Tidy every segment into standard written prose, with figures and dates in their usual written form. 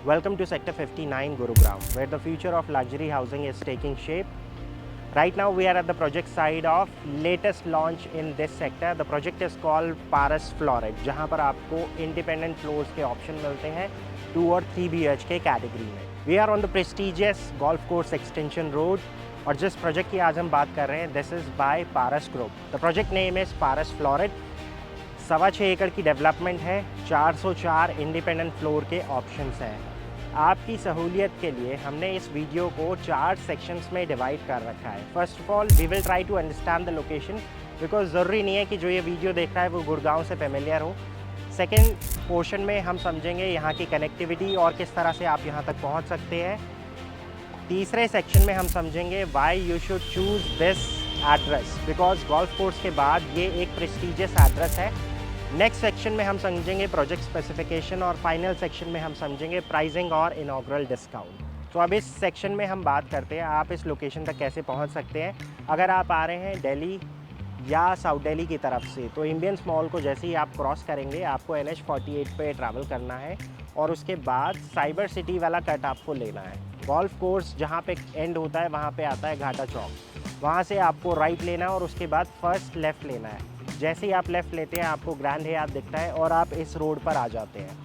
Welcome to Sector 59 Gurugram, where the future of luxury housing is taking shape. Right now we are at the project side of latest launch in this sector. The project is called Paras Florid, जहाँ पर आपको independent floors के option मिलते हैं 2 और 3 BHK category में. We are on the prestigious golf course extension road और जिस प्रोजेक्ट की आज हम बात कर रहे हैं this is by Paras Group. The project name is Paras Florid. 6.25 एकड़ की डेवलपमेंट है, 404 इंडिपेंडेंट फ्लोर के ऑप्शंस हैं. आपकी सहूलियत के लिए हमने इस वीडियो को 4 सेक्शंस में डिवाइड कर रखा है. First of all we will try to understand the location, because ज़रूरी नहीं है कि जो ये वीडियो देख रहा है वो गुड़गांव से फेमिलियर हो. सेकेंड पोर्शन में हम समझेंगे यहाँ की कनेक्टिविटी और किस तरह से आप यहाँ तक पहुँच सकते हैं. तीसरे सेक्शन में हम समझेंगे why you should choose this address, because golf course के बाद ये एक प्रेस्टिजियस एड्रेस है. नेक्स्ट सेक्शन में हम समझेंगे प्रोजेक्ट स्पेसिफिकेशन और फाइनल सेक्शन में हम समझेंगे प्राइसिंग और इनॉग्रल डिस्काउंट. तो अब इस सेक्शन में हम बात करते हैं आप इस लोकेशन तक कैसे पहुंच सकते हैं. अगर आप आ रहे हैं दिल्ली या साउथ दिल्ली की तरफ से, तो इंडियंस मॉल को जैसे ही आप क्रॉस करेंगे आपको NH48 पे ट्रैवल करना है और उसके बाद साइबर सिटी वाला कट आपको लेना है. गोल्फ कोर्स जहाँ पे एंड होता है वहाँ पे आता है घाटा चौक, वहाँ से आपको राइट लेना है और उसके बाद फर्स्ट लेफ़्ट लेना है. जैसे ही आप लेफ़्ट लेते हैं आपको ग्रैंड हयात दिखता है और आप इस रोड पर आ जाते हैं.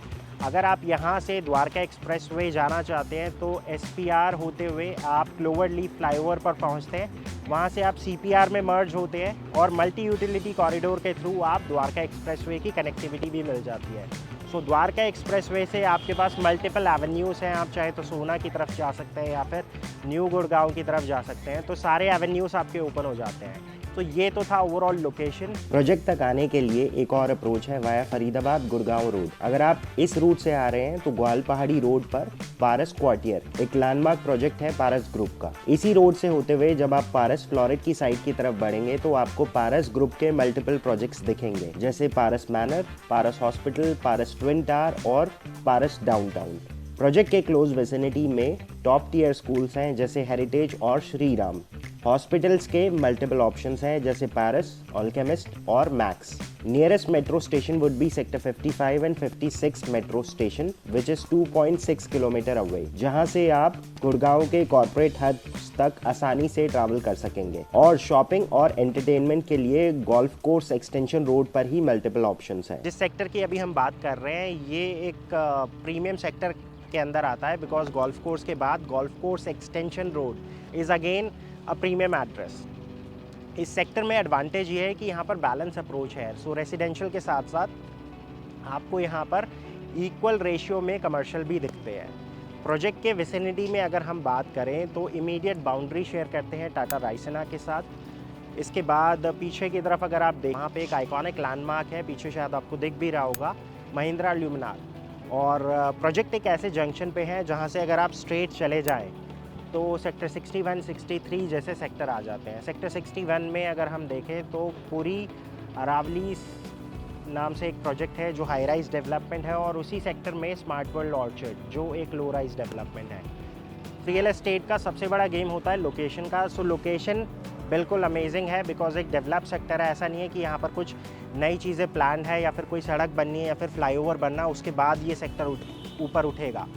अगर आप यहाँ से द्वारका एक्सप्रेसवे जाना चाहते हैं तो SPR होते हुए आप क्लोवर लीफ फ्लाईओवर पर पहुँचते हैं. वहाँ से आप CPR में मर्ज होते हैं और मल्टी यूटिलिटी कॉरिडोर के थ्रू आप द्वारका एक्सप्रेसवे की कनेक्टिविटी भी मिल जाती है. सो द्वारका एक्सप्रेसवे से आपके पास मल्टीपल एवेन्यूज़ हैं. आप चाहे तो सोना की तरफ जा सकते हैं या फिर न्यू गुड़गांव की तरफ जा सकते हैं. तो सारे एवेन्यूज़ आपके ओपन हो जाते हैं. तो ये तो था ओवरऑल लोकेशन. प्रोजेक्ट तक आने के लिए एक और अप्रोच है वाया फरीदाबाद गुड़गांव रोड. अगर आप इस रूट से आ रहे हैं तो ग्वाल पहाड़ी रोड पर पारस क्वार्टियर एक लैंडमार्क प्रोजेक्ट है पारस ग्रुप का. इसी रोड से होते हुए जब आप पारस फ्लोरिड की साइड की तरफ बढ़ेंगे तो आपको पारस ग्रुप के मल्टीपल प्रोजेक्ट्स दिखेंगे, जैसे पारस मैनर, पारस हॉस्पिटल, पारस ट्विन टावर और पारस डाउनटाउन. प्रोजेक्ट के क्लोज विसिनिटी में टॉप टियर स्कूल्स हैं जैसे हेरिटेज और श्री राम. हॉस्पिटल्स के मल्टीपल ऑप्शंस हैं जैसे पारस, ऑलकेमिस्ट और max. Nearest metro station would be sector 55 and 56 metro station which is 2.6 kilometre away, जहां से आप गुड़गांव के कॉर्पोरेट हब्स तक आसानी से ट्रैवल कर सकेंगे. और शॉपिंग और एंटरटेनमेंट के लिए गोल्फ कोर्स एक्सटेंशन रोड पर ही मल्टीपल ऑप्शंस हैं. जिस सेक्टर की अभी हम बात कर रहे हैं ये एक प्रीमियम सेक्टर के अंदर आता है, बिकॉज गोल्फ कोर्स के बाद golf course extension road is again a premium address. इस सेक्टर में एडवांटेज ये है कि यहाँ पर बैलेंस अप्रोच है. सो रेसिडेंशियल के साथ साथ आपको यहाँ पर इक्वल रेशियो में कमर्शियल भी दिखते हैं. प्रोजेक्ट के विसिनिटी में अगर हम बात करें तो इमीडिएट बाउंड्री शेयर करते हैं टाटा रायसेना के साथ. इसके बाद पीछे की तरफ अगर आप देखें, वहाँ पे एक आइकॉनिक लैंडमार्क है, पीछे शायद आपको दिख भी रहा होगा, महिंद्रा ल्यूमिनार. और प्रोजेक्ट एक ऐसे जंक्शन पे है जहाँ से अगर आप स्ट्रेट चले जाएं तो सेक्टर 61, 63 जैसे सेक्टर आ जाते हैं. सेक्टर 61 में अगर हम देखें तो पूरी अरावली नाम से एक प्रोजेक्ट है जो हाई राइज डेवलपमेंट है, और उसी सेक्टर में स्मार्ट वर्ल्ड ऑर्चर्ड जो एक लो राइज डेवलपमेंट है. रियल एस्टेट का सबसे बड़ा गेम होता है लोकेशन का. सो लोकेशन बिल्कुल अमेजिंग है बिकॉज एक डेवलप सेक्टर है. ऐसा नहीं है कि यहाँ पर कुछ नई चीज़ें प्लान है या फिर कोई सड़क बननी है या फिर फ्लाईओवर बनना उसके बाद ये सेक्टर ऊपर उठेगा.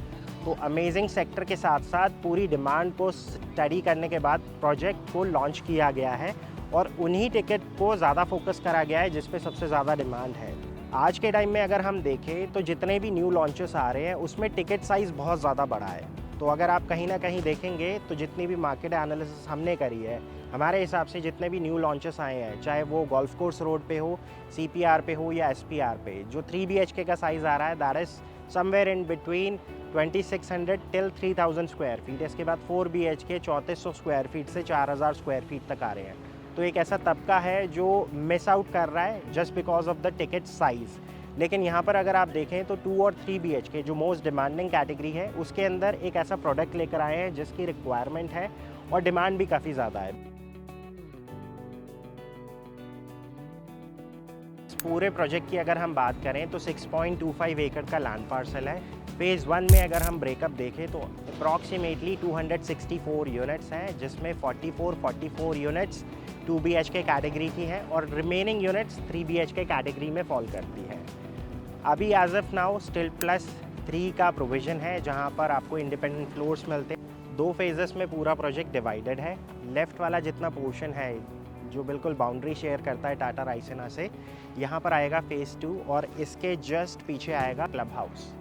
तो अमेजिंग सेक्टर के साथ साथ पूरी डिमांड को स्टडी करने के बाद प्रोजेक्ट को लॉन्च किया गया है और उन्हीं टिकट को ज़्यादा फोकस करा गया है जिस पे सबसे ज़्यादा डिमांड है. आज के टाइम में अगर हम देखें तो जितने भी न्यू लॉन्चेस आ रहे हैं उसमें टिकट साइज़ बहुत ज़्यादा बड़ा है. तो अगर आप कहीं ना कहीं देखेंगे तो जितनी भी मार्केट एनालिसिस हमने करी है, हमारे हिसाब से जितने भी न्यू लॉन्चेस आए हैं, चाहे वो गोल्फ कोर्स रोड पे हो, CPR पे हो या SPR पे, जो 3 BHK का साइज़ आ रहा है that is somewhere in between 2600 till 3000 square feet. इसके बाद 4 BHK 3400 स्क्वायर फीट से 4000 स्क्वायर फीट तक आ रहे हैं. तो एक ऐसा तबका है जो मिस आउट कर रहा है just because of the ticket size. लेकिन यहाँ पर अगर आप देखें तो 2 और 3 BHK जो मोस्ट डिमांडिंग कैटेगरी है उसके अंदर एक ऐसा प्रोडक्ट लेकर आए हैं जिसकी रिक्वायरमेंट है और डिमांड भी काफ़ी ज़्यादा है. पूरे प्रोजेक्ट की अगर हम बात करें तो 6.25 एकड़ का लैंड पार्सल है. फेज़ 1 में अगर हम ब्रेकअप देखें तो अप्रॉक्सीमेटली 264 यूनिट्स हैं, जिसमें 44 यूनिट्स 2 BHK कैटेगरी की हैं और रिमेनिंग यूनिट्स 3 BHK कैटेगरी में फॉल करती हैं. अभी as of now still plus 3 का प्रोविज़न है, जहाँ पर आपको इंडिपेंडेंट फ्लोर्स मिलते हैं। 2 फेजेस में पूरा प्रोजेक्ट डिवाइडेड है। लेफ़्ट वाला जितना पोर्शन है जो बिल्कुल बाउंड्री शेयर करता है टाटा रायसेना से, यहाँ पर आएगा फ़ेज़ 2 और इसके जस्ट पीछे आएगा क्लब हाउस।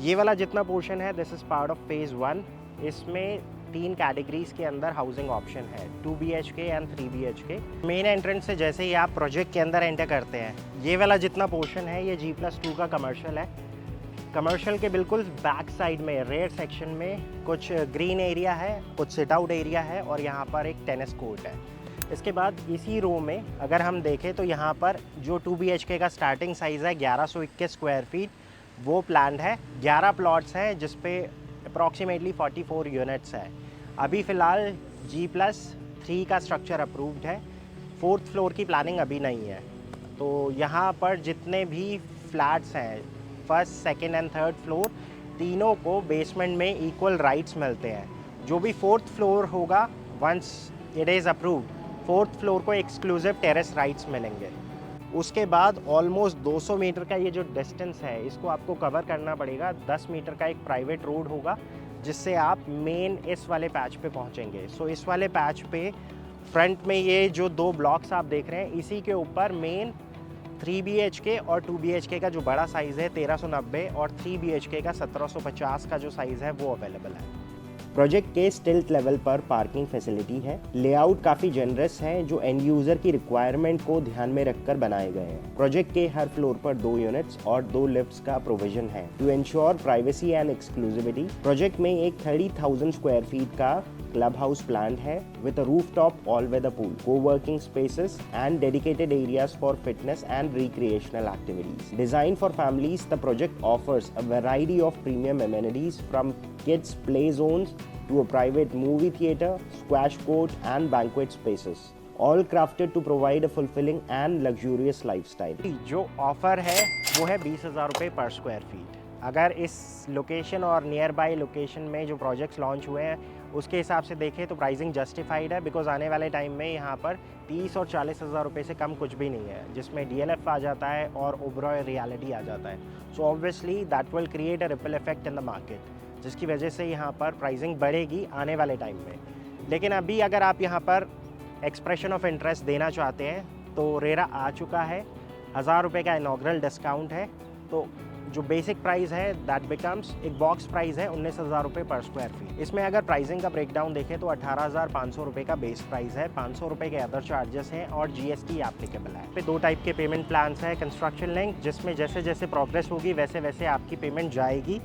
ये वाला जितना पोर्शन है this is part of phase 1। इसमें 3 कैटेगरीज़ के अंदर हाउसिंग ऑप्शन है, 2 BHK and 3 BHK। Main entrance से जैसे ही आप प्रोजेक्ट के अंदर एंटर करते हैं, ये वाला जितना पोर्शन है ये G+2 का कमर्शियल है। कमर्शियल के बिल्कुल बैक साइड में रेयर सेक्शन में कुछ ग्रीन एरिया है, कुछ सिट आउट एरिया है और यहाँ पर एक टेनिस कोर्ट है। इसके बाद इसी रो में अगर हम देखें तो यहाँ पर जो 2 BHK का स्टार्टिंग साइज़ है 1121 स्क्वायर फीट वो प्लान्ड है। 11 प्लॉट्स हैं जिस पे अप्रॉक्सीमेटली 44 यूनिट्स है। अभी फ़िलहाल G+3 का स्ट्रक्चर अप्रूव्ड है। 4th फ्लोर की प्लानिंग अभी नहीं है। तो यहाँ पर जितने भी फ्लैट्स हैं 1st, 2nd and 3rd floor तीनों को बेसमेंट में इक्वल राइट्स मिलते हैं। जो भी 4th फ्लोर होगा once it is approved, 4th floor को एक्सक्लूसिव टेरेस राइट्स मिलेंगे। उसके बाद ऑलमोस्ट 200 मीटर का ये जो डिस्टेंस है इसको आपको कवर करना पड़ेगा। 10 मीटर का एक प्राइवेट रोड होगा जिससे आप मेन इस वाले पैच पे पहुंचेंगे। सो इस वाले पैच पे फ्रंट में ये जो 2 ब्लॉक्स आप देख रहे हैं इसी के ऊपर मेन 3 BHK और 2 BHK का जो बड़ा साइज़ है 1390 और 3 BHK का 1750 का जो साइज़ है वो अवेलेबल है। प्रोजेक्ट के स्टिल्ट लेवल पर पार्किंग फैसिलिटी है। लेआउट काफ़ी जनरस है जो एंड यूज़र की रिक्वायरमेंट को ध्यान में रखकर बनाए गए हैं। प्रोजेक्ट के हर फ्लोर पर 2 यूनिट्स और 2 लिफ्ट्स का प्रोविजन है to ensure privacy and exclusivity. Project में एक 30,000 स्क्वायर फीट का क्लब हाउस प्लान है with a rooftop all weather pool, co-working spaces and dedicated areas for fitness and recreational activities. Designed for families, the project offers a variety of premium amenities from kids play zones to a private movie theater, squash court and banquet spaces, all crafted to provide a fulfilling and luxurious lifestyle. जो offer है वो है 20,000 रुपये पर square feet. अगर इस location और near by location में जो प्रोजेक्ट्स लॉन्च हुए हैं उसके हिसाब से देखें तो प्राइसिंग जस्टिफाइड है, बिकॉज आने वाले टाइम में यहाँ पर 30 और 40,000 रुपये से कम कुछ भी नहीं है, जिसमें DLF आ जाता है और ओबरॉय रियलिटी आ जाता है। So obviously that will create a ripple effect in the market, जिसकी वजह से यहाँ पर प्राइसिंग बढ़ेगी आने वाले टाइम में। लेकिन अभी अगर आप यहाँ पर एक्सप्रेशन ऑफ इंटरेस्ट देना चाहते हैं तो रेरा आ चुका है। 1000 रुपये का इनॉग्रल डिस्काउंट है, तो जो बेसिक प्राइस है दैट बिकम्स एक बॉक्स प्राइस है 19,000 रुपये पर स्क्वायर फीट। इसमें अगर प्राइसिंग का ब्रेकडाउन देखें तो 18,500 रुपये का बेस प्राइस है, 500 रुपये के अदर चार्जेस हैं और GST एप्लीकेबल है। पे 2 टाइप के पेमेंट प्लान्स हैं, कंस्ट्रक्शन लिंक जिसमें जैसे जैसे प्रोग्रेस होगी वैसे वैसे आपकी पेमेंट जाएगी।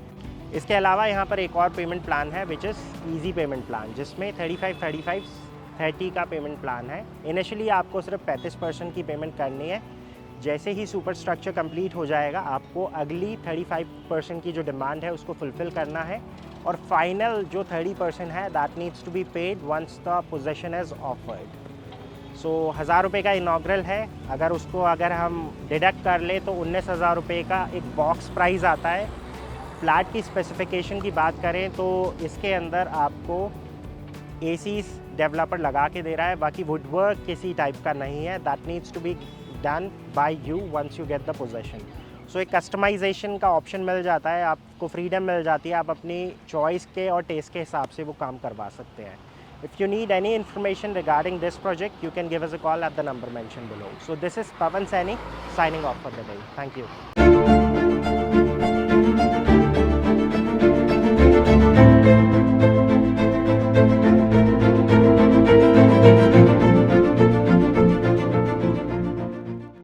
इसके अलावा यहाँ पर एक और पेमेंट प्लान है which is easy payment plan, जिसमें 35-35-30 का पेमेंट प्लान है। इनिशियली आपको सिर्फ 35% की पेमेंट करनी है। जैसे ही सुपर स्ट्रक्चर कंप्लीट हो जाएगा आपको अगली 35% की जो डिमांड है उसको फुलफ़िल करना है और फाइनल जो 30% है that needs to be paid once the possession is offered. So 1000 रुपये का इनॉग्रल है, अगर हम डिडक्ट कर ले तो 19,000 रुपये का एक बॉक्स प्राइस आता है। फ्लैट की स्पेसिफिकेशन की बात करें तो इसके अंदर आपको ACs डेवलपर लगा के दे रहा है, बाकी वुडवर्क किसी टाइप का नहीं है। That needs to be done by you once you get the possession. So एक कस्टमाइजेशन का ऑप्शन मिल जाता है, आपको फ्रीडम मिल जाती है, आप अपनी चॉइस के और टेस्ट के हिसाब से वो काम करवा सकते हैं। If you need any information regarding this project, you can give us a call at the number mentioned below. So this is Pavan Saini signing off for the day. Thank you.